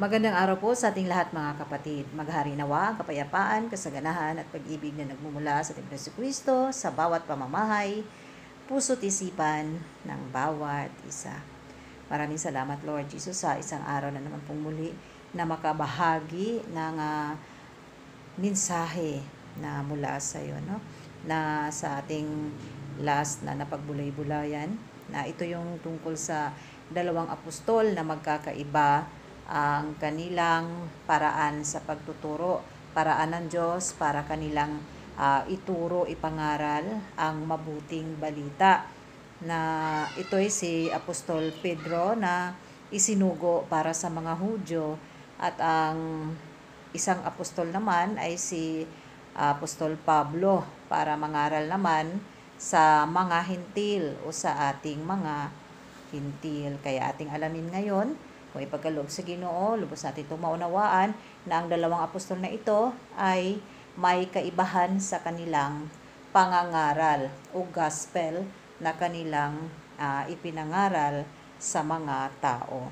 Magandang araw po sa ating lahat mga kapatid. Maghari nawa ang kapayapaan, kasaganahan at pag-ibig na nagmumula sa ating Kristo sa bawat pamamahay, puso't isipan ng bawat isa. Maraming salamat Lord Jesus sa isang araw na naman pong muli na makabahagi ng mensahe na mula sa iyo, no? Na sa ating last na napagbulay-bulayan, na ito yung tungkol sa dalawang apostol na magkakaiba ang kanilang paraan sa pagtuturo, paraan ng Diyos para kanilang ituro, ipangaral ang mabuting balita. Na ito ay si Apostol Pedro na isinugo para sa mga Hudyo, at ang isang apostol naman ay si Apostol Pablo para mangaral naman sa mga hintil o sa ating mga hintil. Kaya ating alamin ngayon, kung ipagkaloob sa Ginoo, lubos natin itong maunawaan na ang dalawang apostol na ito ay may kaibahan sa kanilang pangangaral o gospel na kanilang ipinangaral sa mga tao.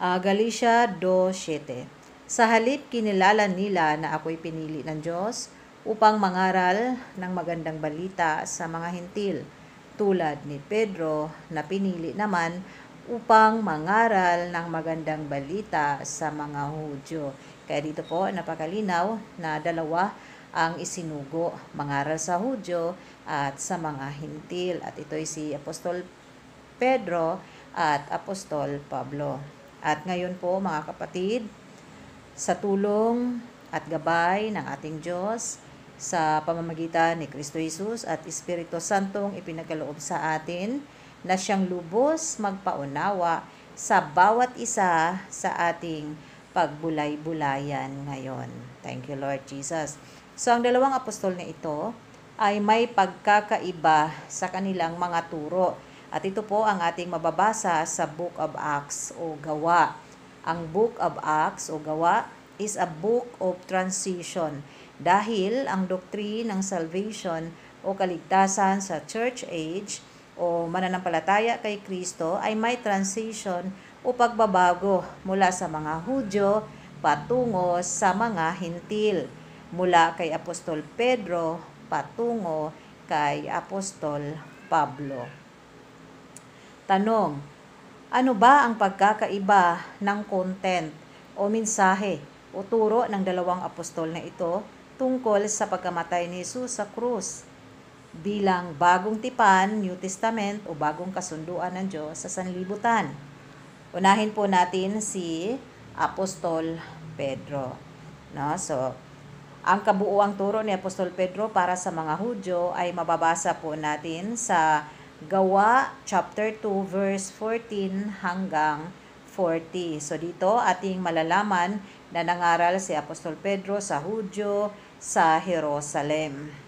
Galatia 2:7. Sa halip kinilala nila na ako'y pinili ng Diyos upang mangaral ng magandang balita sa mga hintil, tulad ni Pedro na pinili naman upang mangaral ng magandang balita sa mga Hudyo. Kaya dito po napakalinaw na dalawa ang isinugo, mangaral sa Hudyo at sa mga hintil. At ito ay si Apostol Pedro at Apostol Pablo. At ngayon po mga kapatid, sa tulong at gabay ng ating Diyos, sa pamamagitan ni Kristo Jesus at Espiritu Santong ipinagkaloob sa atin, na siyang lubos magpaunawa sa bawat isa sa ating pagbulay-bulayan ngayon. Thank you, Lord Jesus. So, ang dalawang apostol na ito ay may pagkakaiba sa kanilang mga turo. At ito po ang ating mababasa sa Book of Acts o Gawa. Ang Book of Acts o Gawa is a book of transition dahil ang doctrine ng salvation o kaligtasan sa church age o mananampalataya kay Kristo ay may transition o pagbabago mula sa mga Hudyo patungo sa mga hintil, mula kay Apostol Pedro patungo kay Apostol Pablo. Tanong: ano ba ang pagkakaiba ng content o mensahe o turo ng dalawang apostol na ito tungkol sa pagkamatay ni Jesus sa krus bilang bagong tipan, New Testament o bagong kasunduan ng Diyos sa sanlibutan? Unahin po natin si Apostol Pedro. No? So, ang kabuuang turo ni Apostol Pedro para sa mga Hudyo ay mababasa po natin sa Gawa chapter 2 verse 14 hanggang 40. So dito ating malalaman na nangaral si Apostol Pedro sa Hudyo sa Jerusalem.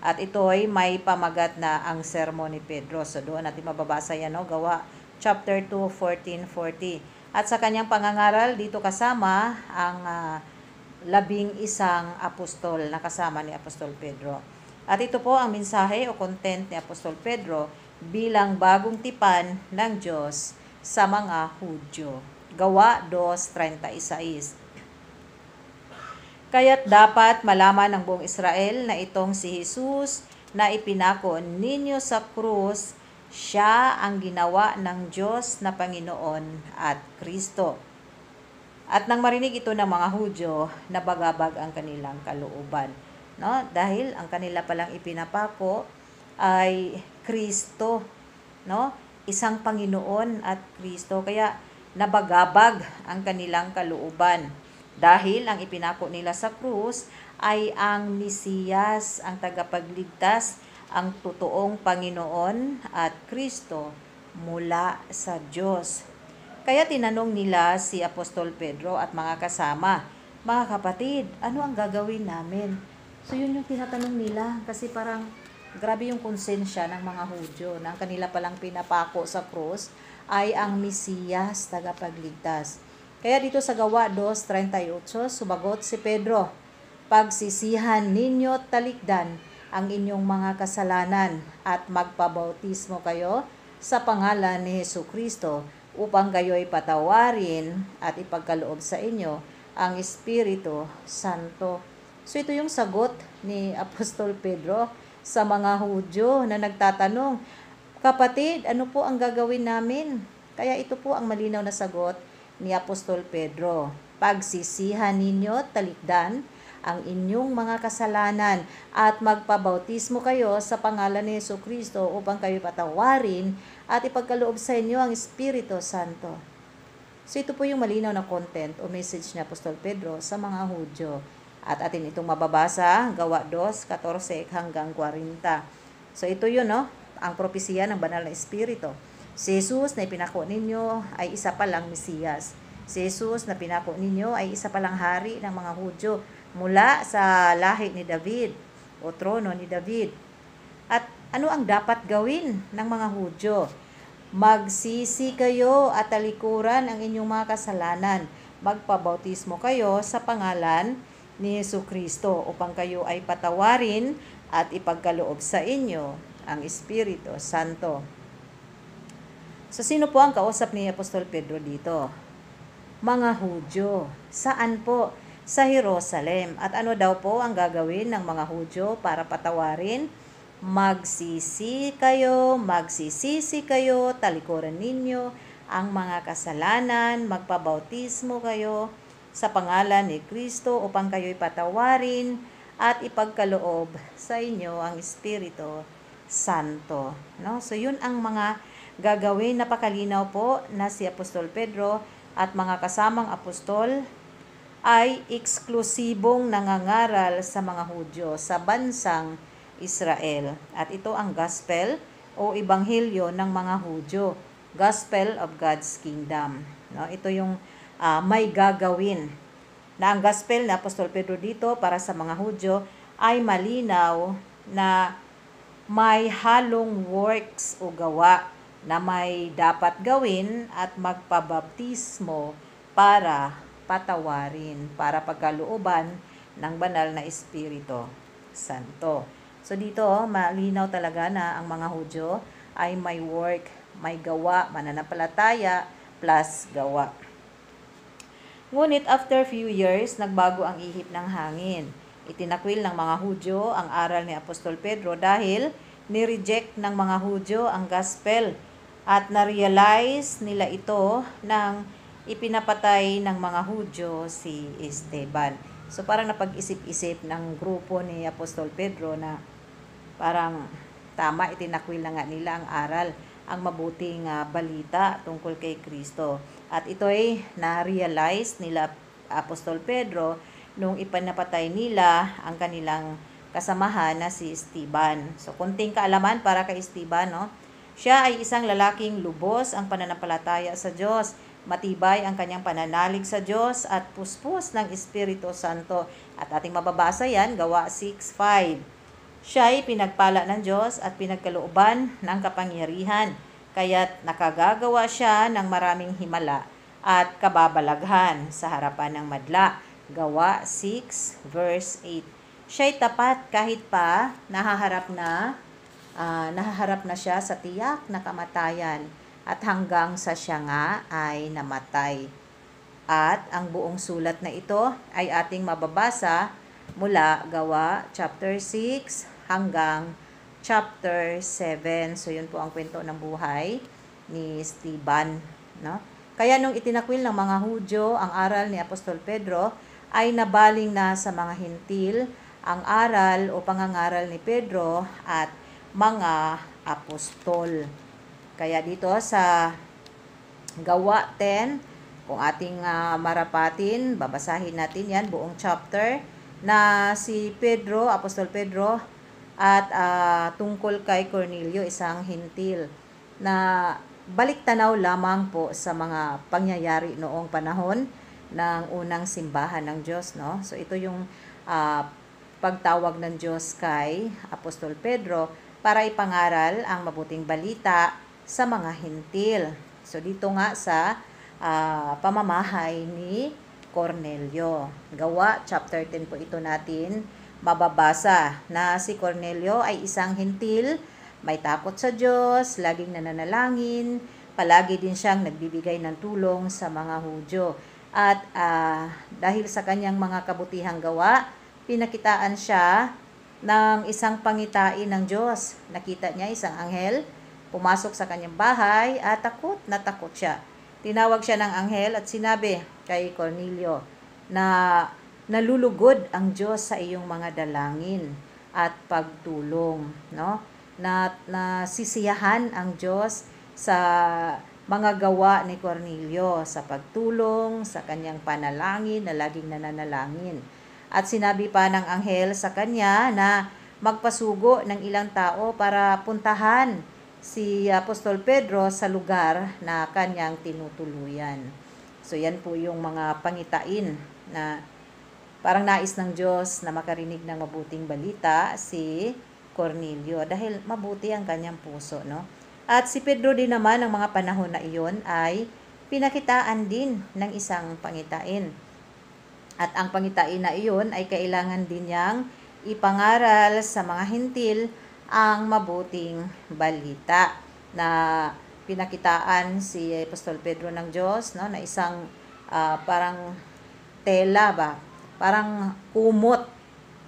At ito ay may pamagat na ang sermon ni Pedro. So doon natin mababasa yan, no? Gawa chapter 2, 14-40. At sa kanyang pangangaral, dito kasama ang 11 apostol na kasama ni Apostol Pedro. At ito po ang mensahe o content ni Apostol Pedro bilang bagong tipan ng Diyos sa mga Hudyo. Gawa 2:36. Kaya't dapat malaman ng buong Israel na itong si Jesus na ipinako ninyo sa krus, siya ang ginawa ng Diyos na Panginoon at Kristo. At nang marinig ito ng mga Hudyo, nabagabag ang kanilang kalooban. No? Dahil ang kanila palang ipinapako ay Kristo. No? Isang Panginoon at Kristo. Kaya nabagabag ang kanilang kalooban. Dahil ang ipinako nila sa krus ay ang Mesiyas, ang tagapagligtas, ang totoong Panginoon at Kristo mula sa Diyos. Kaya tinanong nila si Apostol Pedro at mga kasama, mga kapatid, ano ang gagawin namin? So yun yung tinatanong nila kasi parang grabe yung konsensya ng mga Hudyo na ang kanila palang pinapako sa krus ay ang Mesiyas, tagapagligtas. Kaya dito sa Gawa 2:38, sumagot si Pedro, pagsisihan ninyo talikdan ang inyong mga kasalanan at magpabautismo kayo sa pangalan ni Jesucristo upang kayo'y patawarin at ipagkaloob sa inyo ang Espiritu Santo. So ito yung sagot ni Apostol Pedro sa mga Hudyo na nagtatanong, kapatid, ano po ang gagawin namin? Kaya ito po ang malinaw na sagot ni Apostol Pedro. Pagsisihan ninyo, talikdan ang inyong mga kasalanan at magpabautismo kayo sa pangalan ni Jesucristo upang kayo patawarin at ipagkaloob sa inyo ang Espiritu Santo. So ito po yung malinaw na content o message ni Apostol Pedro sa mga Hudyo. At atin itong mababasa, Gawa 2:14 hanggang 40. So ito yun, no? Ang propesiya ng banal na Espiritu. Si Jesus na pinako ninyo ay isa pa lang Mesiyas. Si Jesus na pinako ninyo ay isa pa lang hari ng mga Hudyo mula sa lahi ni David o trono ni David. At ano ang dapat gawin ng mga Hudyo? Magsisi kayo at talikuran ang inyong mga kasalanan. Magpabautismo kayo sa pangalan ni Jesucristo upang kayo ay patawarin at ipagkaloob sa inyo ang Espiritu Santo. So sino po ang kausap ni Apostol Pedro dito? Mga Hudyo. Saan po? Sa Jerusalem. At ano daw po ang gagawin ng mga Hudyo para patawarin? Magsisisi kayo, talikuran ninyo ang mga kasalanan, magpabautismo kayo sa pangalan ni Kristo upang kayo'y patawarin at ipagkaloob sa inyo ang Espiritu Santo. No? So yun ang mga gagawin. Napakalinaw po na si Apostol Pedro at mga kasamang apostol ay eksklusibong nangangaral sa mga Hudyo sa bansang Israel. At ito ang gospel o ebanghelyo ng mga Hudyo. Gospel of God's Kingdom. No? Ito yung may gagawin. Na ang gospel na Apostol Pedro dito para sa mga Hudyo ay malinaw na may halong works o gawa na may dapat gawin at magpabaptismo para patawarin, para pagkalooban ng banal na Espiritu Santo. So dito, malinaw talaga na ang mga Hudyo ay may work, may gawa, mananampalataya plus gawa. Ngunit after few years, nagbago ang ihip ng hangin. Itinakwil ng mga Hudyo ang aral ni Apostol Pedro dahil ni-reject ng mga Hudyo ang gospel at na-realize nila ito nang ipinapatay ng mga Hudyo si Esteban. So parang napag-isip-isip ng grupo ni Apostol Pedro na parang tama, itinakwil na nga nila ang aral, ang mabuting balita tungkol kay Kristo. At ito ay na-realize nila Apostol Pedro nung ipinapatay nila ang kanilang kasamahan na si Esteban. So kunting kaalaman para kay Esteban, no? Siya ay isang lalaking lubos ang pananampalataya sa Diyos. Matibay ang kanyang pananalig sa Diyos at puspos ng Espiritu Santo. At ating mababasa yan, Gawa 6:5. Siya ay pinagpala ng Diyos at pinagkalooban ng kapangyarihan, kaya't nakagagawa siya ng maraming himala at kababalaghan sa harapan ng madla. Gawa 6:8. Siya'y tapat kahit pa nahaharap na siya sa tiyak na kamatayan at hanggang sa siya nga ay namatay. At ang buong sulat na ito ay ating mababasa mula Gawa chapter 6 hanggang chapter 7. So yun po ang kwento ng buhay ni Esteban, no? Kaya nung itinakwil ng mga Hudyo ang aral ni Apostol Pedro, ay nabaling na sa mga Hintil ang aral o pangangaral ni Pedro at mga apostol. Kaya dito sa Gawa 10, kung ating marapatin, babasahin natin yan, buong chapter, na si Pedro, Apostol Pedro, at tungkol kay Cornelio, isang Hintil, na baliktanaw lamang po sa mga pangyayari noong panahon ng unang simbahan ng Diyos, no? So ito yung pagtawag ng Diyos kay Apostol Pedro para ipangaral ang mabuting balita sa mga Hintil. So dito nga sa pamamahay ni Cornelio. Gawa chapter 10 po ito natin mababasa na si Cornelio ay isang Hintil, may takot sa Diyos, laging nananalangin, palagi din siyang nagbibigay ng tulong sa mga Hudyo. At dahil sa kanyang mga kabutihang gawa, pinakitaan siya ng isang pangitain ng Diyos. Nakita niya isang anghel, pumasok sa kanyang bahay at takot na takot siya. Tinawag siya ng anghel at sinabi kay Cornelio na nalulugod ang Diyos sa iyong mga dalangin at pagtulong, no? Na nasisiyahan ang Diyos sa mga gawa ni Cornelio sa pagtulong, sa kanyang panalangin na laging nananalangin. At sinabi pa ng anghel sa kanya na magpasugo ng ilang tao para puntahan si Apostol Pedro sa lugar na kanyang tinutuluyan. So yan po yung mga pangitain na parang nais ng Diyos na makarinig ng mabuting balita si Cornelio dahil mabuti ang kanyang puso, no? At si Pedro din naman ng mga panahon na iyon ay pinakitaan din ng isang pangitain. At ang pangitain na iyon ay kailangan din niyang ipangaral sa mga hintil ang mabuting balita na pinakitaan si Apostol Pedro ng Diyos, no, na isang parang tela ba, parang kumot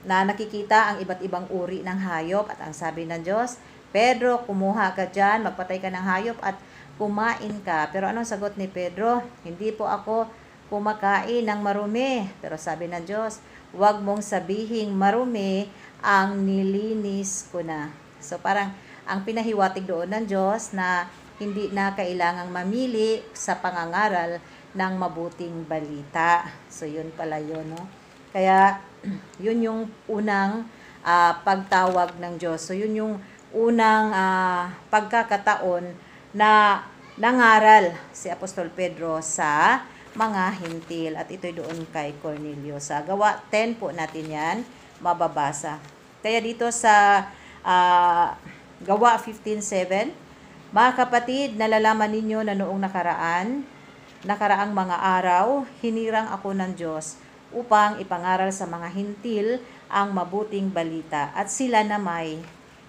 na nakikita ang iba't ibang uri ng hayop at ang sabi ng Diyos, Pedro, kumuha ka dyan, magpatay ka ng hayop at kumain ka. Pero anong sagot ni Pedro? Hindi po ako kumakain ng marumi. Pero sabi ng Diyos, huwag mong sabihing marumi, ang nilinis ko na. So parang ang pinahiwatig doon ng Diyos na hindi na kailangang mamili sa pangangaral ng mabuting balita. So yun pala yun, no? Kaya yun yung unang pagtawag ng Diyos. So yun yung unang pagkakataon na nangaral si Apostol Pedro sa mga hintil. At ito'y doon kay Cornelio. Sa Gawa 10 po natin yan mababasa. Kaya dito sa Gawa 15:7, mga kapatid, nalalaman ninyo na noong nakaraang mga araw, hinirang ako ng Diyos upang ipangaral sa mga hintil ang mabuting balita at sila na may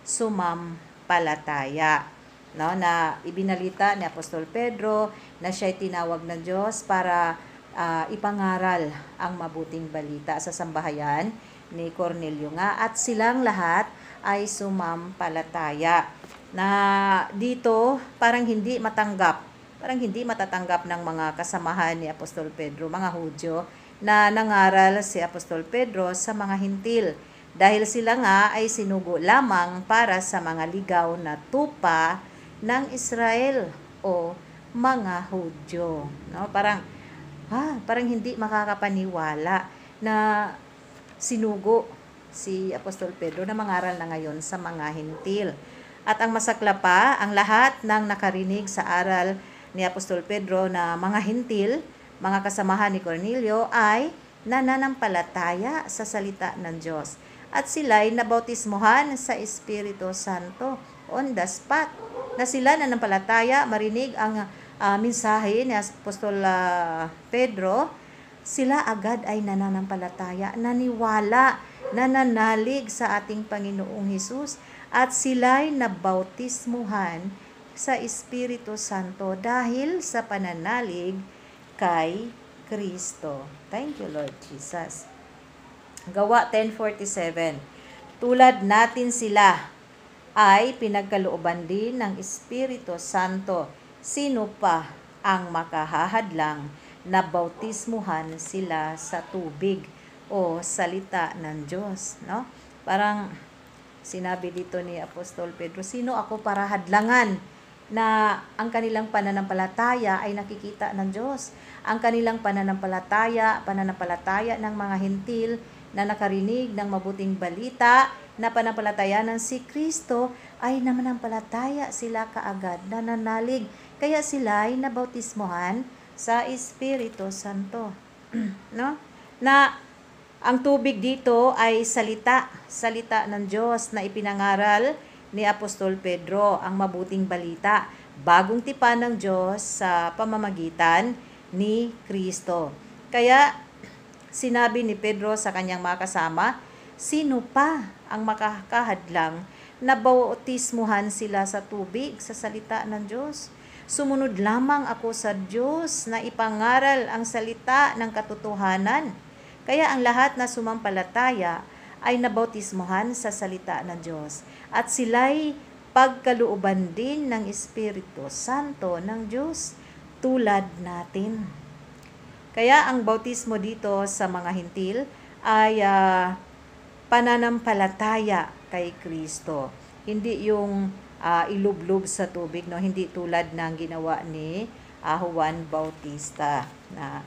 sumampalataya, no, na ibinalita ni Apostol Pedro na siya'y tinawag ng Diyos para ipangaral ang mabuting balita sa sambahayan ni Cornelio nga at silang lahat ay sumampalataya. Na dito parang hindi matatanggap ng mga kasamahan ni Apostol Pedro, mga Hudyo, na nangaral si Apostol Pedro sa mga hintil dahil sila nga ay sinugo lamang para sa mga ligaw na tupa ng Israel o mga Hudyo, no? Parang hindi makakapaniwala na sinugo si Apostol Pedro na mangaral na ngayon sa mga hintil. At ang masakla pa, ang lahat ng nakarinig sa aral ni Apostol Pedro na mga hintil, mga kasamahan ni Cornelio, ay nananampalataya sa salita ng Diyos. At sila'y nabautismohan sa Espiritu Santo on the spot. Na sila nananampalataya, marinig ang mensahe ni Apostol Pedro, sila agad ay nananampalataya, naniwala, nananalig sa ating Panginoong Hesus, at sila'y nabautismuhan sa Espiritu Santo dahil sa pananalig kay Kristo. Thank you, Lord Jesus. Gawa 10:47. Tulad natin sila ay pinagkalooban din ng Espiritu Santo. Sino pa ang makahahadlang na bautismuhan sila sa tubig o salita ng Diyos, no? Parang sinabi dito ni Apostol Pedro, sino ako para hadlangan na ang kanilang pananampalataya ay nakikita ng Diyos. Ang kanilang pananampalataya ng mga hintil na nakarinig ng mabuting balita na panampalataya si Kristo ay namanampalataya sila kaagad, nananalig. Kaya sila ay nabautismohan sa Espiritu Santo. No? Na ang tubig dito ay salita ng Diyos na ipinangaral ni Apostol Pedro, ang mabuting balita, bagong tipan ng Diyos sa pamamagitan ni Kristo. Kaya sinabi ni Pedro sa kanyang mga kasama, sino pa ang makakahadlang na bautismuhan sila sa tubig sa salita ng Diyos? Sumunod lamang ako sa Diyos na ipangaral ang salita ng katotohanan. Kaya ang lahat na sumampalataya ay nabautismohan sa salita ng Diyos. At sila'y pagkalooban din ng Espiritu Santo ng Diyos tulad natin. Kaya ang bautismo dito sa mga hintil ay pananampalataya kay Kristo. Hindi yung ilublob sa tubig, no? Hindi tulad ng ginawa ni Juan Bautista na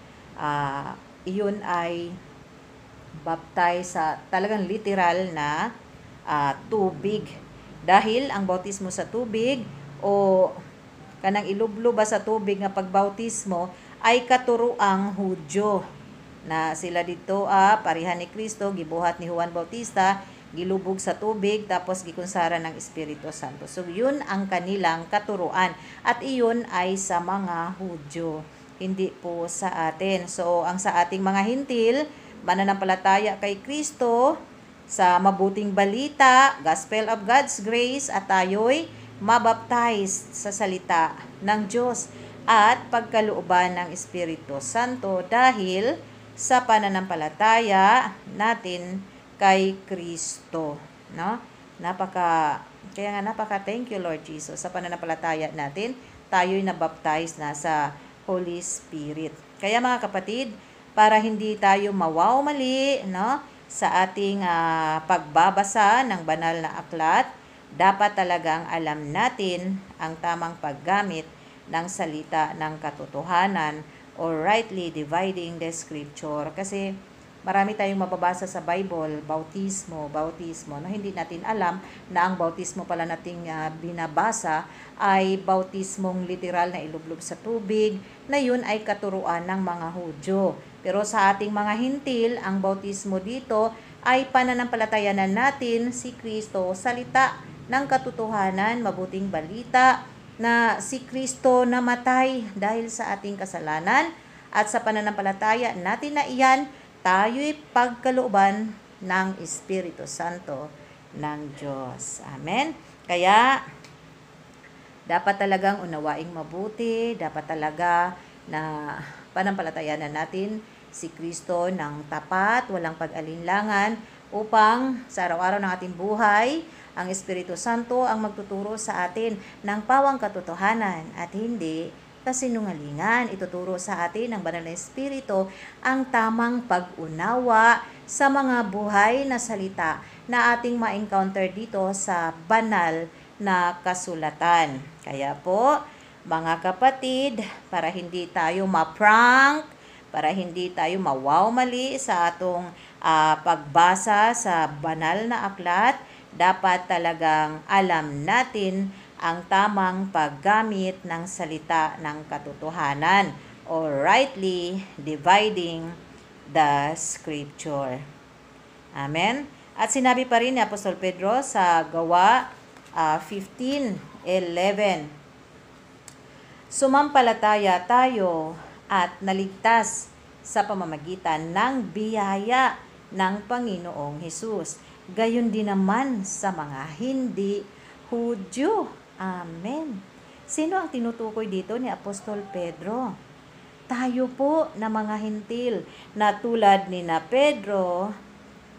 iyon ay baptize sa talagang literal na tubig. Dahil ang bautismo sa tubig o kanang ilublob sa tubig nga pagbautismo ay katuroang Hudyo na sila dito parihan ni Kristo, gibuhat ni Juan Bautista, gilubog sa tubig, tapos gikunsara ng Espiritu Santo. So, yun ang kanilang katuruan. At iyon ay sa mga Hudyo, hindi po sa atin. So, ang sa ating mga hintil, mananampalataya kay Kristo, sa mabuting balita, gospel of God's grace, at tayo'y mabaptize sa salita ng Diyos at pagkalooban ng Espiritu Santo dahil sa pananampalataya natin kay Kristo, no? Kaya nga napaka thank you Lord Jesus sa pananampalataya natin, tayo'y nabaptize na sa Holy Spirit. Kaya mga kapatid, para hindi tayo mali, no, sa ating pagbabasa ng banal na aklat, dapat talagang alam natin ang tamang paggamit ng salita ng katotohanan or rightly dividing the scripture. Kasi marami tayong mababasa sa Bible, bautismo, no? Hindi natin alam na ang bautismo pala nating binabasa ay bautismong literal na ilublob sa tubig, na yun ay katuruan ng mga Hudyo. Pero sa ating mga hintil, ang bautismo dito ay pananampalatayanan natin si Kristo, salita ng katotohanan, mabuting balita, na si Kristo namatay dahil sa ating kasalanan, at sa pananampalataya natin na iyan, tayo'y pagkalooban ng Espiritu Santo ng Diyos. Amen? Kaya, dapat talagang unawaing mabuti, dapat talaga na panampalatayanan natin si Kristo ng tapat, walang pag-alinlangan, upang sa araw-araw ng ating buhay, ang Espiritu Santo ang magtuturo sa atin ng pawang katotohanan at hindi kasinungalingan. Ituturo sa atin ng Banal na Espiritu ang tamang pag-unawa sa mga buhay na salita na ating ma-encounter dito sa banal na kasulatan. Kaya po, mga kapatid, para hindi tayo ma-prank, para hindi tayo mali sa atong pagbasa sa banal na aklat, dapat talagang alam natin ang tamang paggamit ng salita ng katotohanan or rightly dividing the scripture. Amen? At sinabi pa rin ni Apostol Pedro sa Gawa 15:11, sumampalataya tayo at naligtas sa pamamagitan ng biyaya ng Panginoong Hesus. Gayon din naman sa mga hindi Hudyo. Amen. Sino ang tinutukoy dito ni Apostol Pedro? Tayo po na mga hintil na tulad ni na Pedro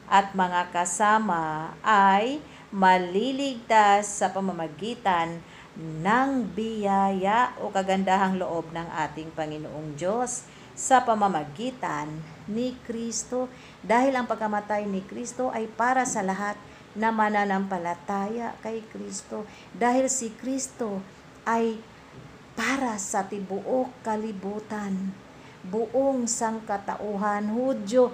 at mga kasama ay maliligtas sa pamamagitan ng biyaya o kagandahang loob ng ating Panginoong Diyos sa pamamagitan ni Kristo. Dahil ang pagkamatay ni Kristo ay para sa lahat na mananampalataya kay Kristo. Dahil si Kristo ay para sa tibuok kalibutan, buong sangkatauhan, Hudyo,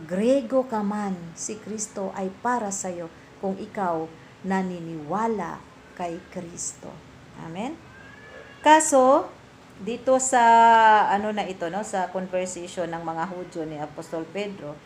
Grego ka man, si Kristo ay para sa iyo kung ikaw naniniwala kay Kristo. Amen? Kaso, dito sa sa conversation ng mga Hudyo ni Apostol Pedro,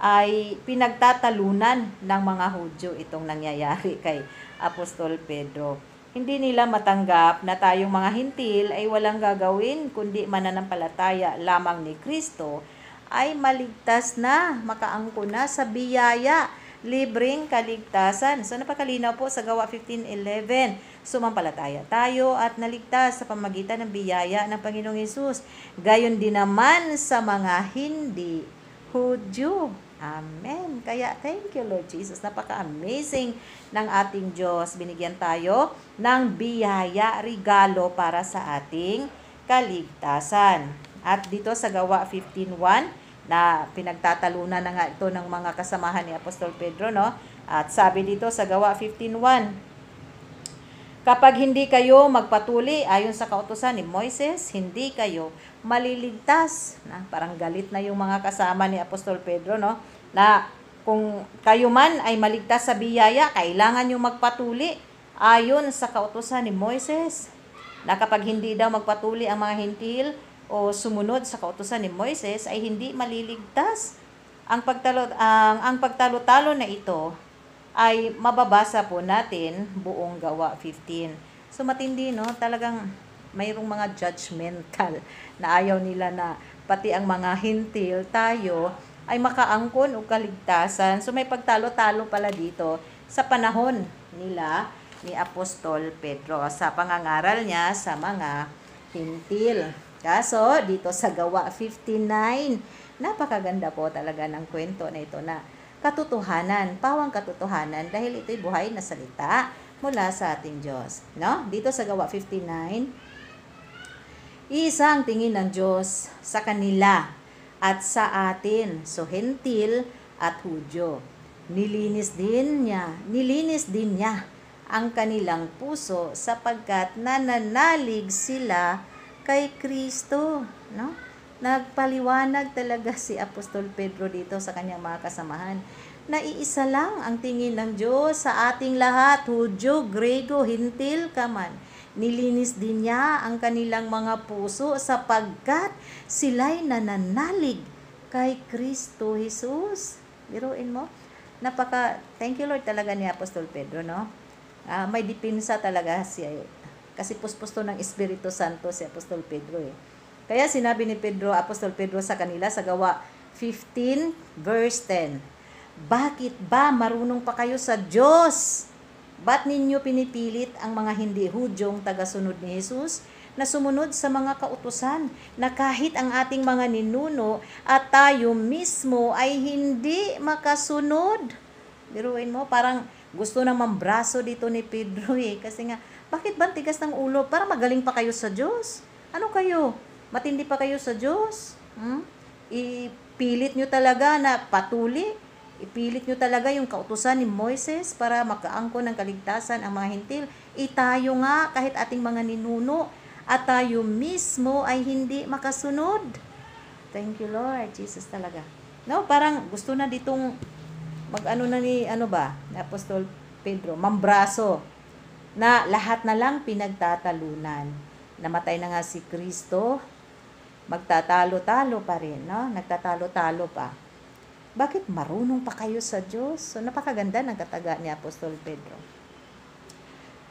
ay pinagtatalunan ng mga Hudyo itong nangyayari kay Apostol Pedro. Hindi nila matanggap na tayong mga hintil ay walang gagawin kundi mananampalataya lamang ni Kristo ay maligtas na, makaangko na sa biyaya libreng kaligtasan. So napakalinaw po sa Gawa 15:11. Sumampalataya tayo at naligtas sa pamamagitan ng biyaya ng Panginoong Hesus. Gayon din naman sa mga hindi Hudyo. Amen. Kaya thank you Lord Jesus. Napaka-amazing ng ating Diyos. Binigyan tayo ng biyaya, regalo para sa ating kaligtasan. At dito sa Gawa 15:1 na pinagtatalunan na nga ito ng mga kasamahan ni Apostol Pedro, no? At sabi dito sa Gawa 15:1, kapag hindi kayo magpatuli ayon sa kautusan ni Moises, hindi kayo maliligtas. Na, parang galit na yung mga kasama ni Apostol Pedro, no? Na kung kayo man ay maligtas sa biyaya, kailangan nyo magpatuli ayon sa kautusan ni Moises. Na kapag hindi daw magpatuli ang mga hintil o sumunod sa kautusan ni Moises, ay hindi maliligtas. Ang pagtalo-talo na ito ay mababasa po natin buong Gawa 15. So matindi, no? Talagang mayroong mga judgmental na ayaw nila na pati ang mga hintil, tayo, ay makaangkon o kaligtasan. So may pagtalo-talo pala dito sa panahon nila ni Apostol Pedro sa pangangaral niya sa mga hintil. Kaso dito sa Gawa 59, napakaganda po talaga ng kwento na ito na katotohanan, pawang katotohanan dahil ito'y buhay na salita mula sa ating Diyos. No? Dito sa Gawa 59, isang tingin ng Diyos sa kanila at sa atin, so hentil at Hudyo. Nilinis din niya ang kanilang puso sapagkat nananalig sila kay Kristo, no? Nagpaliwanag talaga si Apostol Pedro dito sa kanyang mga kasamahan na iisa lang ang tingin ng Diyos sa ating lahat, Hudyo, Grego, hintil ka man. Nilinis din niya ang kanilang mga puso sapagkat sila'y nananalig kay Kristo Jesus. Biruin mo. Thank you Lord talaga ni Apostol Pedro, no? May dipinsa talaga siya. Kasi puspusto ng Espiritu Santo si Apostol Pedro eh. Kaya sinabi ni Apostol Pedro sa kanila sa Gawa 15 verse 10, bakit ba marunong pa kayo sa Diyos? Ba't ninyo pinipilit ang mga hindi Hudyong tagasunod ni Jesus na sumunod sa mga kautusan na kahit ang ating mga ninuno at tayo mismo ay hindi makasunod? Biruin mo, parang gusto nang mambraso dito ni Pedro eh. Kasi nga, bakit ba tigas ng ulo? Para magaling pa kayo sa Diyos? Ano kayo? Matindi pa kayo sa Diyos? Ipilit nyo talaga na patuli? Ipilit nyo talaga yung kautusan ni Moises para makaangkon ng kaligtasan ang mga hintil? Tayo nga, kahit ating mga ninuno, at tayo mismo ay hindi makasunod. Thank you Lord, Jesus talaga. No, parang gusto na ditong ni Apostol Pedro, mambraso, na lahat na lang pinagtatalunan. Namatay na nga si Kristo, magtatalo-talo pa rin, no? Nagtatalo-talo pa. Bakit marunong pa kayo sa Diyos? So, napakaganda ng kataga ni Apostol Pedro.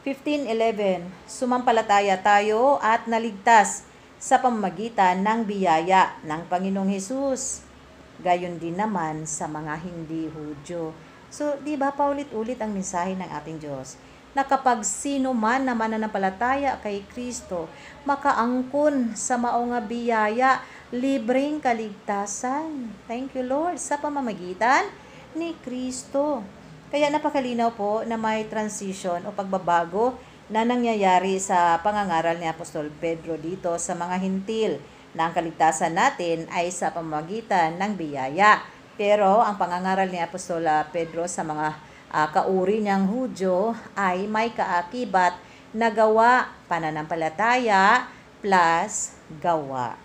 15:11, sumampalataya tayo at naligtas sa pamamagitan ng biyaya ng Panginoong Hesus. Gayon din naman sa mga hindi Hudyo. So, di ba paulit-ulit ang mensahe ng ating Diyos? Na kapag sino man na mananampalataya kay Kristo, makaangkon sa maong nga biyaya, libreng kaligtasan. Thank you Lord, sa pamamagitan ni Kristo. Kaya napakalinaw po na may transition o pagbabago na nangyayari sa pangangaral ni Apostol Pedro dito sa mga hintil, na ang kaligtasan natin ay sa pamamagitan ng biyaya. Pero ang pangangaral ni Apostol Pedro sa mga kauri niyang Hudyo ay may kaakibat na gawa, pananampalataya plus gawa.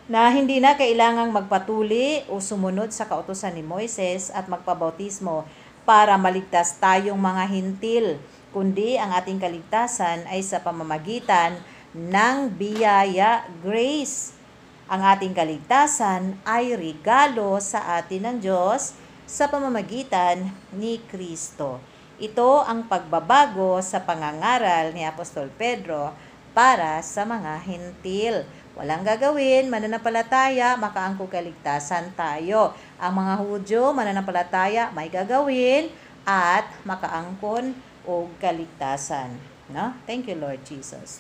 Na hindi na kailangang magpatuli o sumunod sa kautusan ni Moises at magpabautismo para maligtas tayong mga hintil, kundi ang ating kaligtasan ay sa pamamagitan ng biyaya, grace. Ang ating kaligtasan ay regalo sa atin ng Diyos sa pamamagitan ni Kristo. Ito ang pagbabago sa pangangaral ni Apostol Pedro para sa mga hintil. walang gagawin, mananampalataya, makaangkong kaligtasan tayo. Ang mga Hudyo, mananampalataya, may gagawin, at makaangkon o kaligtasan. No? Thank you, Lord Jesus.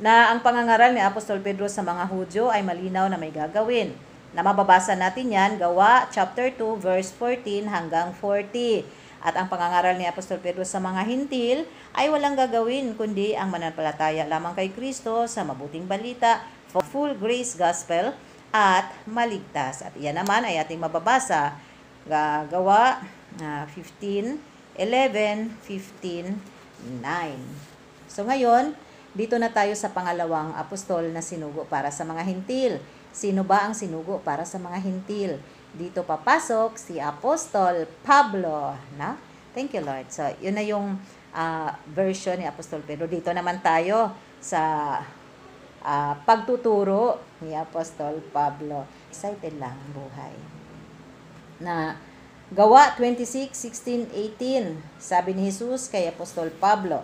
Na ang pangangaral ni Apostol Pedro sa mga Hudyo ay malinaw na may gagawin. Na mababasa natin yan, Gawa chapter 2 verse 14 hanggang 40. At ang pangangaral ni Apostol Pedro sa mga Hintil ay walang gagawin kundi ang mananampalataya lamang kay Kristo sa mabuting balita, full grace gospel at maligtas. At iyan naman ay ating mababasa, Gawa 15, 11, 15, 9. So ngayon, dito na tayo sa pangalawang apostol na sinugo para sa mga Hintil. Sino ba ang sinugo para sa mga Hintil? Dito papasok si Apostol Pablo. Na? Thank you, Lord. So, yun na yung version ni Apostol Pedro. Dito naman tayo sa pagtuturo ni Apostol Pablo. Excited lang ang buhay. Na Gawa 26, 16, 18. Sabi ni Jesus kay Apostol Pablo,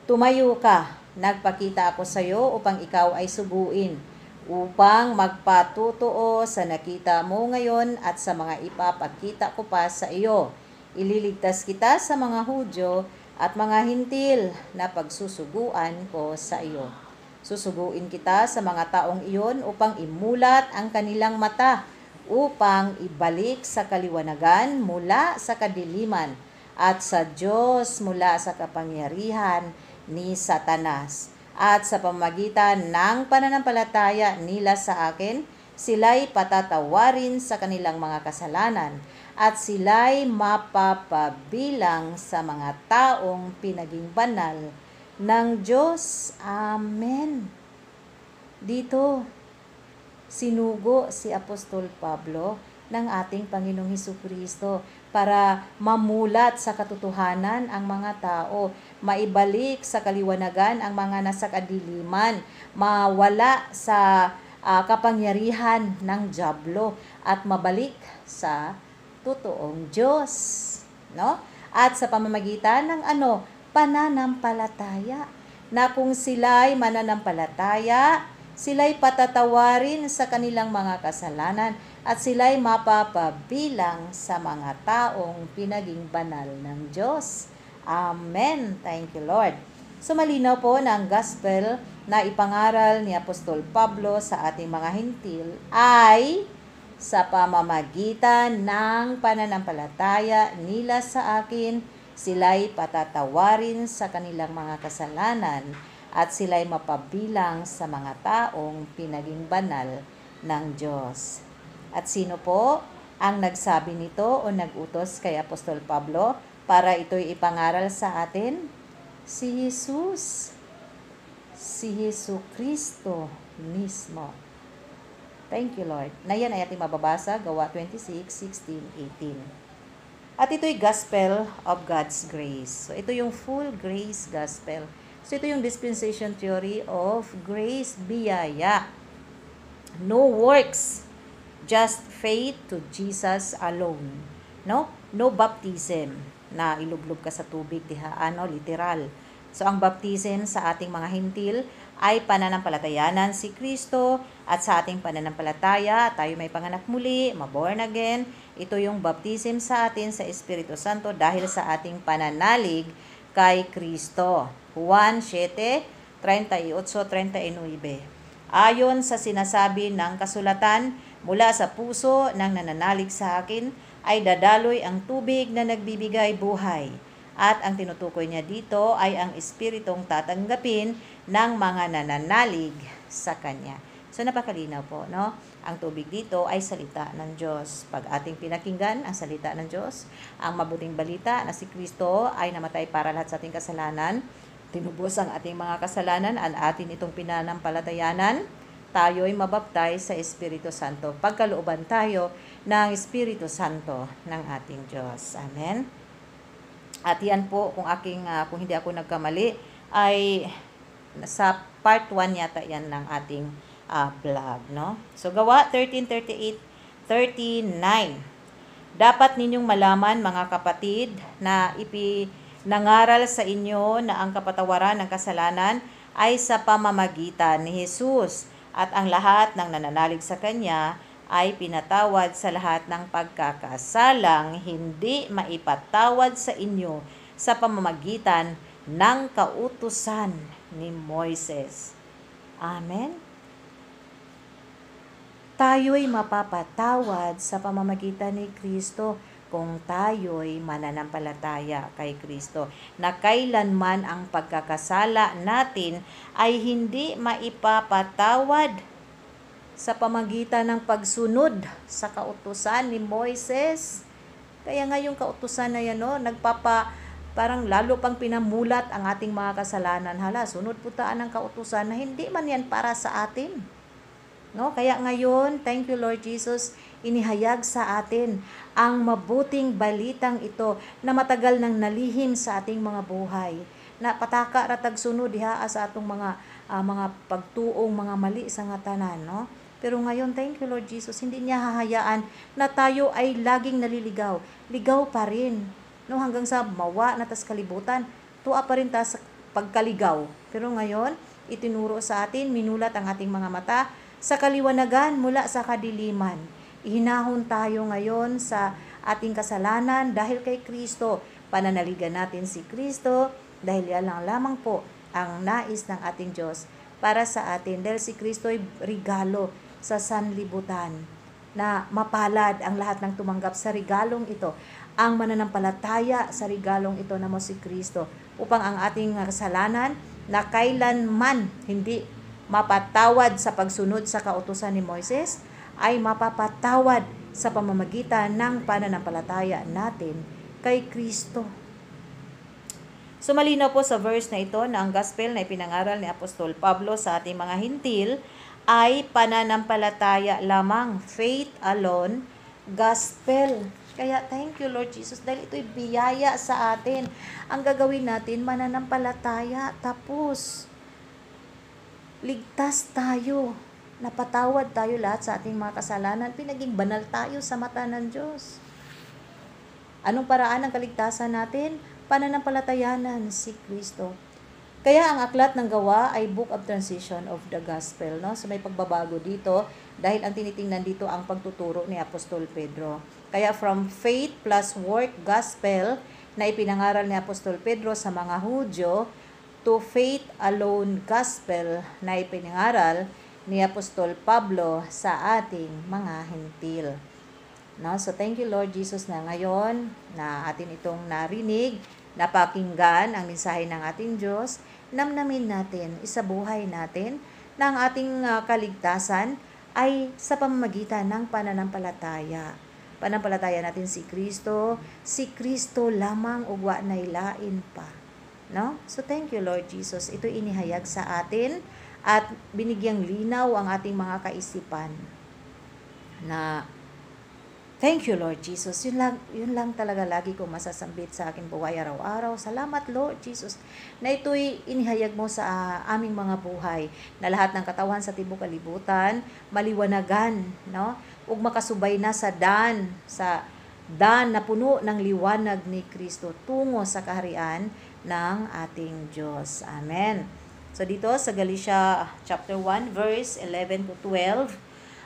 "Tumayo ka, nagpakita ako sa iyo upang ikaw ay suguin, upang magpatutuo sa nakita mo ngayon at sa mga ipapakita ko pa sa iyo. Ililigtas kita sa mga Hudyo at mga Hintil na pagsusuguan ko sa iyo. Susuguin kita sa mga taong iyon upang imulat ang kanilang mata, upang ibalik sa kaliwanagan mula sa kadiliman at sa Diyos mula sa kapangyarihan ni Satanas. At sa pamamagitan ng pananampalataya nila sa akin, sila'y patatawarin sa kanilang mga kasalanan at sila'y mapapabilang sa mga taong pinaging banal ng Diyos." Amen. Dito, sinugo si Apostol Pablo ng ating Panginoong Hesukristo para mamulat sa katotohanan ang mga tao, maibalik sa kaliwanagan ang mga nasa kadiliman, mawala sa kapangyarihan ng dyablo at mabalik sa totoong Diyos, no? At sa pamamagitan ng pananampalataya, na kung sila'y mananampalataya, sila'y patatawarin sa kanilang mga kasalanan at sila'y mapapabilang sa mga taong pinaging banal ng Diyos. Amen. Thank you, Lord. So malinaw po na ang gospel na ipangaral ni Apostol Pablo sa ating mga Hintil ay sa pamamagitan ng pananampalataya nila sa akin, sila'y patatawarin sa kanilang mga kasalanan at sila'y mapabilang sa mga taong pinaging banal ng Diyos. At sino po ang nagsabi nito o nagutos kay Apostol Pablo para ito'y ipangaral sa atin? Si Jesus. Si Jesucristo mismo. Thank you, Lord. Na yan ay ating mababasa, Gawa 26, 16, 18. At ito'y gospel of God's grace. So, ito yung full grace gospel. So, ito yung dispensation theory of grace, biyaya. No works, just faith to Jesus alone. No? No baptism na ilublob ka sa tubig, literal. So, ang baptism sa ating mga Hintil ay pananampalatayanan si Kristo at sa ating pananampalataya, tayo may panganak muli, maborn again. Ito yung baptism sa atin sa Espiritu Santo dahil sa ating pananalig kay Kristo. Juan 7, 38-39. Ayon sa sinasabi ng kasulatan, mula sa puso ng nananalig sa akin ay dadaloy ang tubig na nagbibigay buhay. At ang tinutukoy niya dito ay ang espiritong tatanggapin ng mga nananalig sa Kanya. So napakalinaw po, no? Ang tubig dito ay salita ng Diyos. Pag ating pinakinggan ang salita ng Diyos, ang mabuting balita na si Kristo ay namatay para lahat sa ating kasalanan, tinubos ang ating mga kasalanan, at atin itong pinanampalatayanan, tayo'y mabaptize sa Espiritu Santo. Pagkalooban tayo ng Espiritu Santo ng ating Diyos. Amen? At yan po, kung hindi ako nagkamali, ay sa part 1 yata yan ng ating vlog, no? So, Gawa 13:38, 39. Dapat ninyong malaman, mga kapatid, na ipinangaral sa inyo na ang kapatawaran ng kasalanan ay sa pamamagitan ni Jesus, at ang lahat ng nananalig sa Kanya ay pinatawad sa lahat ng pagkakasalang hindi maipatawad sa inyo sa pamamagitan ng kautusan ni Moises. Amen? Tayo'y mapapatawad sa pamamagitan ni Kristo kung tayo'y mananampalataya kay Kristo, na kailanman ang pagkakasala natin ay hindi maipapatawad sa pamamagitan ng pagsunod sa kautusan ni Moises. Kaya nga yung kautusan na yan, parang lalo pang pinamulat ang ating mga kasalanan. Hala, sunod putaan ng kautusan na hindi man yan para sa atin. Kaya ngayon, thank you Lord Jesus, inihayag sa atin ang mabuting balitang ito na matagal nang nalihim sa ating mga buhay. Na pataka ratag sunod sa atong mga pagtuong mga mali sa nga tanan, Pero ngayon, thank you Lord Jesus, hindi niya hahayaan na tayo ay laging naliligaw. Ligaw pa rin. Hanggang sa mawa na tas kalibutan, tuwa pa rin ta sa pagkaligaw. Pero ngayon, itinuro sa atin, minulat ang ating mga mata sa kaliwanagan mula sa kadiliman. Ihinahon tayo ngayon sa ating kasalanan dahil kay Kristo. Pananaligan natin si Kristo dahil yan lang lamang po ang nais ng ating Diyos para sa atin. Dahil si Kristo ay regalo sa sanlibutan, na mapalad ang lahat ng tumanggap sa regalong ito, ang mananampalataya sa regalong ito na mo si Kristo, upang ang ating kasalanan na kailanman hindi mapatawad sa pagsunod sa kautusan ni Moises ay mapapatawad sa pamamagitan ng pananampalataya natin kay Kristo. So malinaw po sa verse na ito na ang gospel na ipinangaral ni Apostol Pablo sa ating mga hintil ay pananampalataya lamang, faith alone, gospel. Kaya thank you Lord Jesus dahil ito'y biyaya sa atin. Ang gagawin natin, mananampalataya, tapos ligtas tayo, napatawad tayo lahat sa ating mga kasalanan, pinaging banal tayo sa mata ng Diyos. Anong paraan ng kaligtasan natin? Pananampalatayanan si Kristo. Kaya ang aklat ng Gawa ay book of transition of the gospel, So may pagbabago dito dahil ang tinitingnan dito ang pagtuturo ni Apostol Pedro. Kaya from faith plus work gospel na ipinangaral ni Apostol Pedro sa mga Hudyo, to faith alone gospel na ipinangaral ni Apostol Pablo sa ating mga hintil. So thank you Lord Jesus na ngayon na atin itong narinig, napakinggan ang mensahe ng ating Diyos, namnamin natin, isabuhay natin na ang ating kaligtasan ay sa pamamagitan ng pananampalataya. Pananampalataya natin si Kristo lamang ugwa na ilain pa. So thank you Lord Jesus. Ito inihayag sa atin at binigyang linaw ang ating mga kaisipan na thank you Lord Jesus. Yun lang talaga lagi kong masasambit sa aking buhay araw-araw. Salamat Lord Jesus na ito'y inihayag mo sa aming mga buhay, na lahat ng katawan sa tibok kalibutan maliwanagan, ug makasubay na sa dan na puno ng liwanag ni Kristo tungo sa kaharian ng ating Diyos. Amen. So dito sa Galatia chapter 1 verse 11 to 12,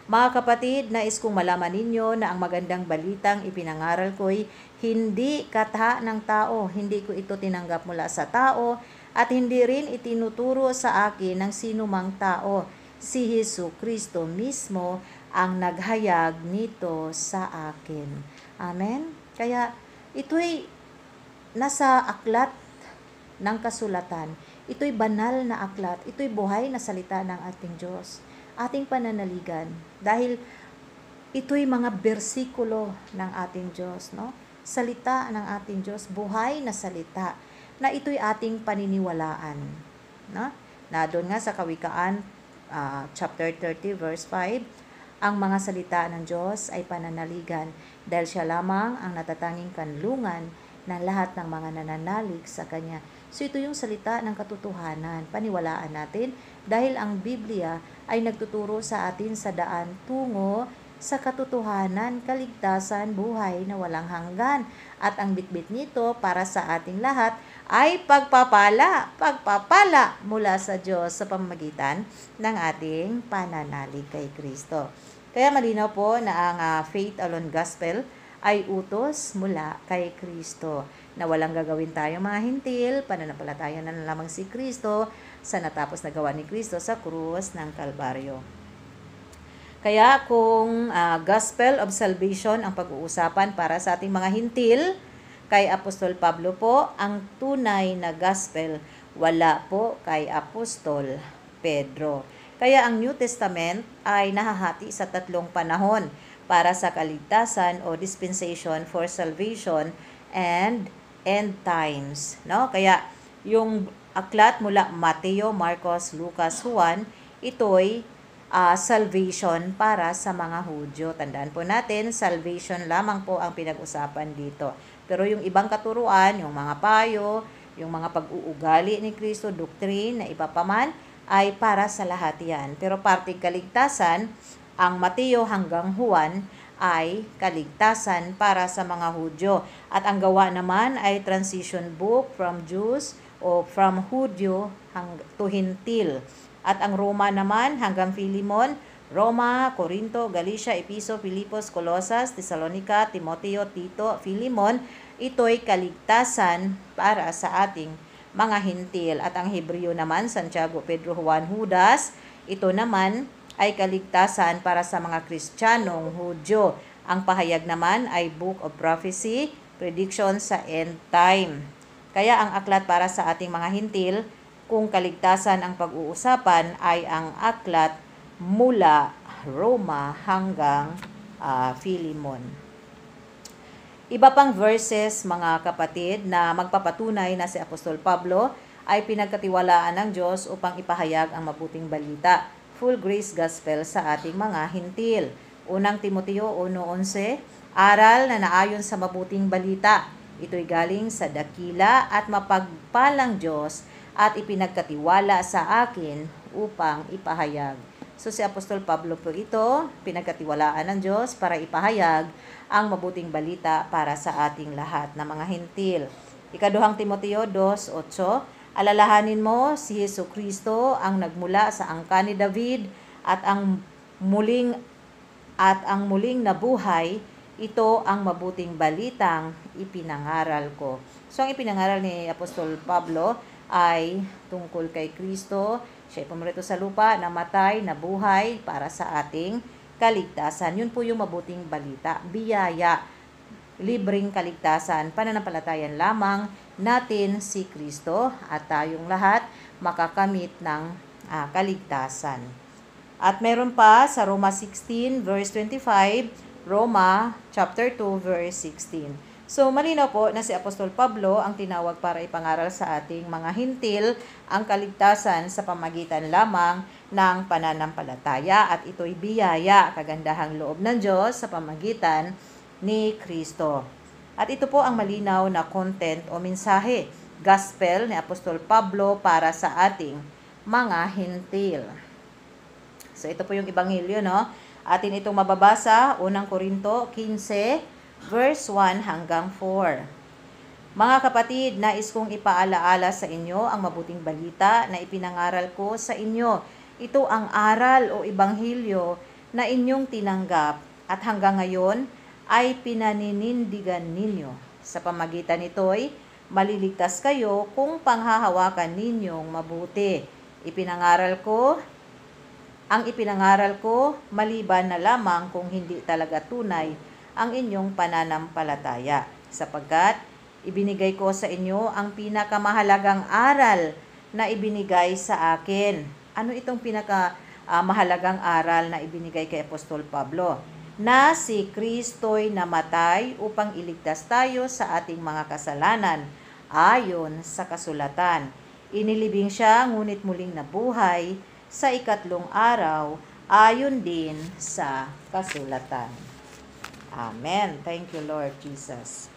mga kapatid, nais kong malaman ninyo na ang magandang balitang ipinangaral ko'y hindi katha ng tao, hindi ko ito tinanggap mula sa tao, at hindi rin itinuturo sa akin ng sinumang tao. Si Hesu Kristo mismo ang naghayag nito sa akin. Amen? Kaya ito'y nasa aklat ng kasulatan. Ito'y banal na aklat. Ito'y buhay na salita ng ating Diyos. Ating pananaligan. Dahil ito'y mga bersikulo ng ating Diyos. Salita ng ating Diyos. Buhay na salita. Na ito'y ating paniniwalaan. Na doon nga sa Kawikaan, chapter 30, verse 5, ang mga salita ng Diyos ay pananaligan dahil siya lamang ang natatanging kanlungan ng lahat ng mga nananalig sa Kanya. So ito yung salita ng katotohanan, paniwalaan natin dahil ang Biblia ay nagtuturo sa atin sa daan tungo sa katotohanan, kaligtasan, buhay na walang hanggan. At ang bitbit nito para sa ating lahat ay pagpapala mula sa Diyos sa pamamagitan ng ating pananalig kay Kristo. Kaya malinaw po na ang faith alone gospel ay utos mula kay Kristo na walang gagawin tayong mga hintil, pananampalataya na lamang si Kristo sa natapos na gawa ni Kristo sa krus ng Kalbaryo. Kaya kung gospel of salvation ang pag-uusapan para sa ating mga hintil, kay Apostol Pablo po, ang tunay na gospel wala po kay Apostol Pedro. Kaya ang New Testament ay nahahati sa tatlong panahon para sa kaligtasan o dispensation for salvation and end times. No? Kaya yung aklat mula Mateo, Marcos, Lucas, Juan, ito'y salvation para sa mga Hudyo. Tandaan po natin, salvation lamang po ang pinag-usapan dito. Pero yung ibang katuruan, yung mga payo, yung mga pag-uugali ni Kristo, doctrine na iba pa man, ay para sa lahat yan. Pero parting kaligtasan, ang Mateo hanggang Juan ay kaligtasan para sa mga Hudyo. At ang gawa naman ay transition book from Jews o from Hudyo to Hintil. At ang Roma naman hanggang Philemon, Roma, Corinto, Galatia, Episo, Filipos, Colosas, Thessalonica, Timoteo, Tito, Philemon, ito'y kaligtasan para sa ating mga hintil. At ang Hebreo naman, Santiago, Pedro, Juan, Judas, ito naman ay kaligtasan para sa mga Kristiyanong Hudyo. Ang pahayag naman ay Book of Prophecy, prediction sa end time. Kaya ang aklat para sa ating mga hintil, kung kaligtasan ang pag-uusapan, ay ang aklat mula Roma hanggang Philemon. Iba pang verses, mga kapatid, na magpapatunay na si Apostol Pablo ay pinagkatiwalaan ng Diyos upang ipahayag ang mabuting balita, full grace gospel sa ating mga hintil. Unang Timoteo 1:11, aral na naayon sa mabuting balita. Ito'y galing sa dakila at mapagpalang Diyos at ipinagkatiwala sa akin upang ipahayag. So si Apostol Pablo po ito, pinagkatiwalaan ng Diyos para ipahayag ang mabuting balita para sa ating lahat na mga hintil. Ikaduhang Timoteo 2:8, alalahanin mo si Jesucristo ang nagmula sa angkan ni David at ang muling nabuhay. Ito ang mabuting balitang ipinangaral ko. So ang ipinangaral ni Apostol Pablo ay tungkol kay Kristo. Siya ay pumirito sa lupa, namatay, nabuhay para sa ating kaligtasan. Yun po yung mabuting balita. Biyaya, libreng kaligtasan, pananampalatayan lamang natin si Kristo at tayong lahat makakamit ng kaligtasan. At meron pa sa Roma 16 verse 25, Roma chapter 2 verse 16. So, malinaw po na si Apostol Pablo ang tinawag para ipangaral sa ating mga hintil ang kaligtasan sa pamagitan lamang ng pananampalataya at ito'y biyaya, kagandahang loob ng Diyos sa pamagitan ni Kristo. At ito po ang malinaw na content o mensahe, gospel ni Apostol Pablo para sa ating mga hintil. So, ito po yung ebanghelyo, no? Atin itong mababasa, 1 Korinto 15, verse 1 hanggang 4. Mga kapatid, nais kong ipaalaala sa inyo ang mabuting balita na ipinangaral ko sa inyo. Ito ang aral o ebanghelyo na inyong tinanggap at hanggang ngayon ay pinaninindigan ninyo. Sa pamagitan nito'y maliligtas kayo kung panghahawakan ninyong mabuti. Ang ipinangaral ko, maliban na lamang kung hindi talaga tunay ang inyong pananampalataya, sapagkat ibinigay ko sa inyo ang pinakamahalagang aral na ibinigay sa akin. Ano itong pinakamahalagang aral na ibinigay kay Apostol Pablo? Na si Kristo'y namatay upang iligtas tayo sa ating mga kasalanan, ayon sa kasulatan. Inilibing siya, ngunit muling nabuhay sa ikatlong araw, ayon din sa kasulatan. Amen. Thank you, Lord Jesus.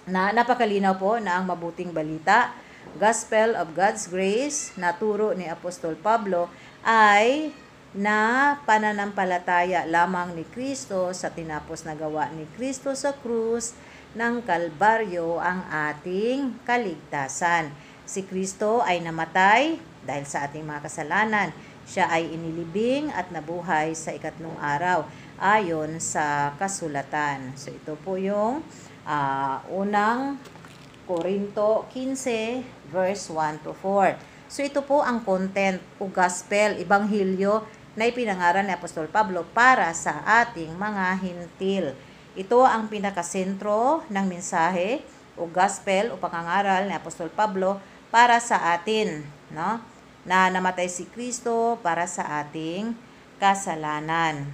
Napakalinaw po na ang mabuting balita, Gospel of God's Grace, na turo ni Apostol Pablo, ay na pananampalataya lamang ni Kristo sa tinapos na gawa ni Kristo sa krus ng Kalbaryo ang ating kaligtasan. Si Kristo ay namatay dahil sa ating mga kasalanan. Siya ay inilibing at nabuhay sa ikatlong araw ayon sa kasulatan. So ito po yung unang Korinto 15 verse 1 to 4. So ito po ang content o gospel, ebanghelyo na ipinangaral ni Apostol Pablo para sa ating mga hintil. Ito ang pinakasentro ng mensahe o gospel o pangangaral ni Apostol Pablo para sa atin, no? Na namatay si Kristo para sa ating kasalanan.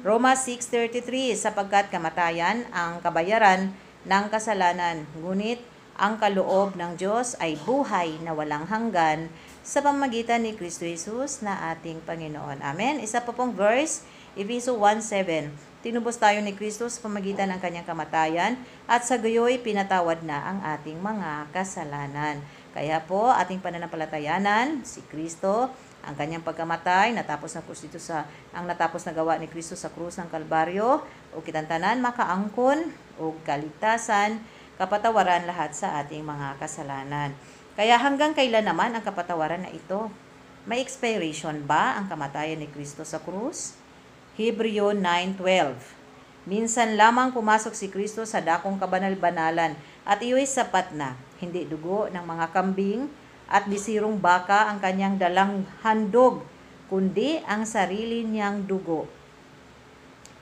Roma 6:33, sapagkat kamatayan ang kabayaran ng kasalanan, ngunit ang kaloob ng Diyos ay buhay na walang hanggan sa pamamagitan ni Kristo Jesus na ating Panginoon. Amen. Isa pa pong verse, Efeso 1:7. Tinubos tayo ni Kristo sa pamamagitan ng kanyang kamatayan at sa gayoy pinatawad na ang ating mga kasalanan. Kaya po, ating pananampalatayanan, si Kristo, ang kanyang pagkamatay, natapos na gawa ni Kristo sa krus ng Kalbaryo, o kitantanan, makaangkon, o kaligtasan, kapatawaran lahat sa ating mga kasalanan. Kaya hanggang kailan naman ang kapatawaran na ito? May expiration ba ang kamatayan ni Kristo sa krus? Hebreo 9:12. Minsan lamang pumasok si Kristo sa dakong kabanal-banalan at iyo'y sapat na, hindi dugo ng mga kambing at bisirong baka ang kanyang dalang handog, kundi ang sarili niyang dugo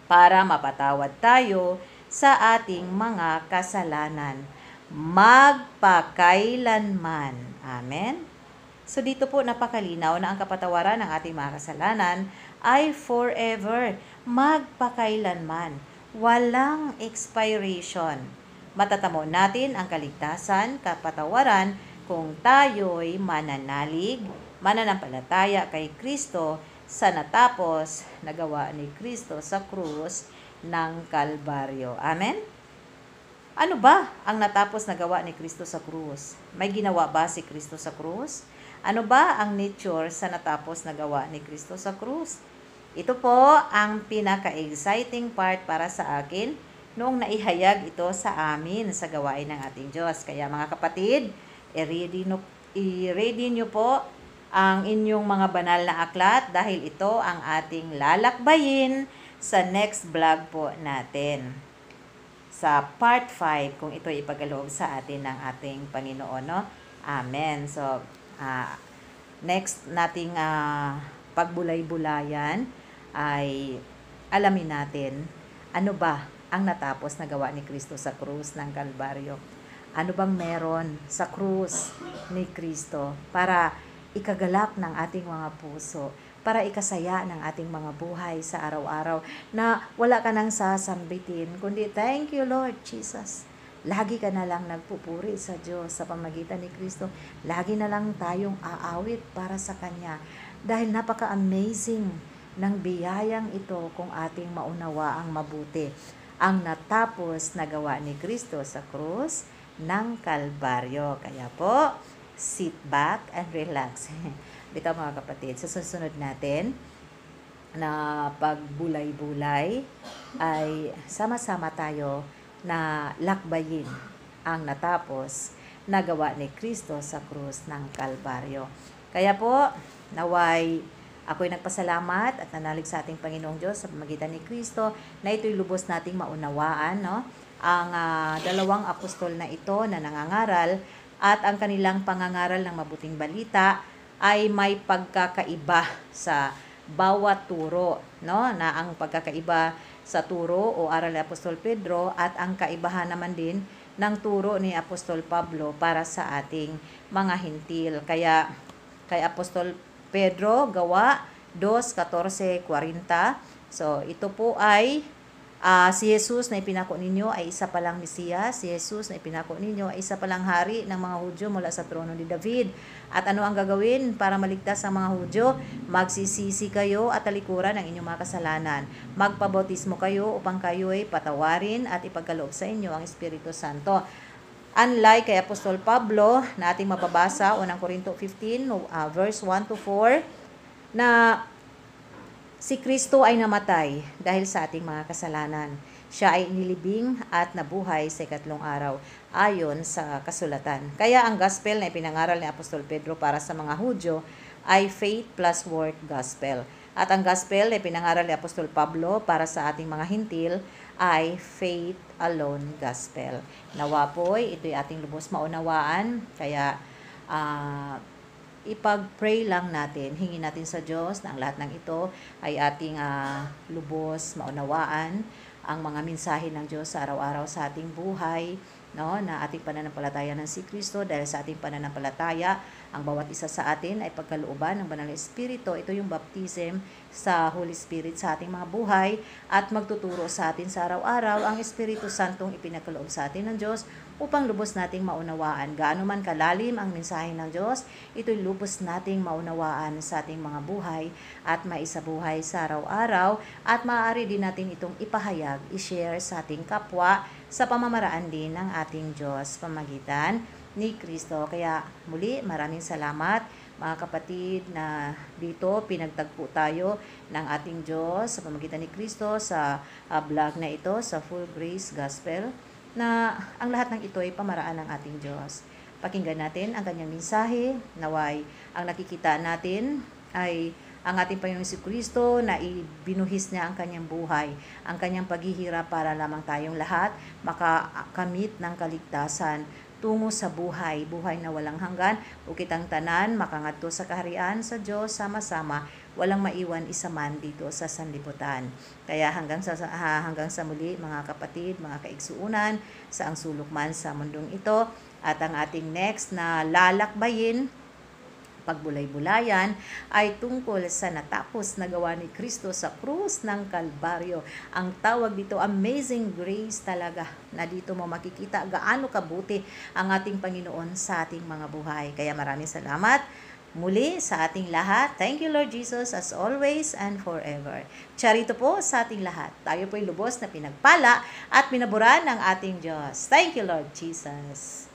para mapatawad tayo sa ating mga kasalanan magpakailanman. Amen? So dito po napakalinaw na ang kapatawaran ng ating mga kasalanan ay forever, magpakailanman, walang expiration. Matatamo natin ang kaligtasan, kapatawaran kung tayo'y mananalig, mananampalataya kay Kristo sa natapos na gawa ni Kristo sa krus ng Kalbaryo. Amen? Ano ba ang natapos na gawa ni Kristo sa krus? May ginawa ba si Kristo sa krus? Ano ba ang nature sa natapos na gawa ni Kristo sa krus? Ito po ang pinaka-exciting part para sa akin noong naihayag ito sa amin sa gawain ng ating Diyos. Kaya mga kapatid, i-ready nyo po ang inyong mga banal na aklat dahil ito ang ating lalakbayin sa next vlog po natin. Sa part 5, kung ito ipagaloob sa atin ng ating Panginoon, no? Amen. So, next nating pagbulay-bulayan ay alamin natin ano ba ang natapos na gawa ni Kristo sa krus ng Kalbaryo. Ano bang meron sa krus ni Kristo para ikagalak ng ating mga puso, para ikasaya ng ating mga buhay sa araw-araw na wala ka nang sasambitin, kundi thank you Lord Jesus. Lagi ka na lang nagpupuri sa Diyos sa pamagitan ni Kristo. Lagi na lang tayong aawit para sa Kanya. Dahil napaka-amazing ng biyayang ito kung ating maunawa ang mabuti. Ang natapos na gawa ni Kristo sa krus ng Kalbaryo. Kaya po, sit back and relax. Dito mga kapatid, sa susunod natin na pagbulay-bulay ay sama-sama tayo na lakbayin ang natapos na gawa ni Kristo sa krus ng Kalbaryo. Kaya po, naway ako'y nagpasalamat at nanalig sa ating Panginoong Diyos sa pamamagitan ni Kristo na ito'y lubos nating maunawaan, no? Ang dalawang apostol na ito na nangangaral at ang kanilang pangangaral ng mabuting balita ay may pagkakaiba sa bawat turo, no? Na ang pagkakaiba sa turo o aral ni Apostol Pedro at ang kaibahan naman din ng turo ni Apostol Pablo para sa ating mga hintil. Kaya kay Apostol Pedro, gawa 2:14-40. So, ito po ay si Jesus na ipinako ninyo ay isa palang Mesiyas. Si Jesus na ipinako ninyo ay isa palang hari ng mga Hudyo mula sa trono ni David. At ano ang gagawin para maligtas ang mga Hudyo? Magsisisi kayo at talikuran ang inyong mga kasalanan. Magpabautismo kayo upang kayo ay patawarin at ipagkaloob sa inyo ang Espiritu Santo. Unlike kay Apostol Pablo na ating mababasa, unang Korinto 15, verse 1-4, na si Kristo ay namatay dahil sa ating mga kasalanan. Siya ay inilibing at nabuhay sa ikatlong araw ayon sa kasulatan. Kaya ang gospel na ipinangaral ni Apostol Pedro para sa mga Hudyo ay faith plus work gospel. At ang gospel na ipinangaral ni Apostol Pablo para sa ating mga hintil ay faith alone gospel. Nawa po'y ito'y ating lubos maunawaan. Kaya ipag-pray lang natin, hingin natin sa Diyos na ang lahat ng ito ay ating lubos maunawaan, ang mga mensahe ng Diyos sa araw-araw sa ating buhay, no, na ating pananampalataya ng si Kristo. Dahil sa ating pananampalataya, ang bawat isa sa atin ay pagkalooban ng Banal na Espiritu. Ito yung baptism sa Holy Spirit sa ating mga buhay at magtuturo sa atin sa araw-araw ang Espiritu Santong ipinagkaloob sa atin ng Diyos upang lubos nating maunawaan. Gaano man kalalim ang mensahe ng Diyos, ito'y lubos nating maunawaan sa ating mga buhay at maisabuhay sa araw-araw at maaari din natin itong ipahayag, i-share sa ating kapwa sa pamamaraan din ng ating Diyos pamagitan ni Kristo. Kaya muli, maraming salamat mga kapatid na dito pinagtagpo tayo ng ating Diyos sa pamagitan ni Kristo sa vlog na ito sa Full Grace Gospel, na ang lahat ng ito ay pamaraan ng ating Diyos. Pakinggan natin ang kanyang mensahe, naway ang nakikita natin ay ang ating Panginoong Kristo na ibinuhis niya ang kanyang buhay, ang kanyang paghihirap para lamang tayong lahat makakamit ng kaligtasan tungo sa buhay na walang hanggan, ukit ang tanan, makangadto sa kaharian sa Diyos sama-sama, walang maiwan isa man dito sa sanlibutan. Kaya hanggang sa muli mga kapatid, mga kaigsuunan, sa ang sulok man sa mundong ito, at ang ating next na lalakbayin, pagbulay-bulayan, ay tungkol sa natapos na gawa ni Kristo sa krus ng Kalbaryo. Ang tawag dito, amazing grace talaga, na dito mo makikita gaano kabuti ang ating Panginoon sa ating mga buhay. Kaya maraming salamat muli sa ating lahat. Thank you, Lord Jesus, as always and forever. Charito po sa ating lahat. Tayo po'y lubos na pinagpala at minaburan ng ating Diyos. Thank you, Lord Jesus.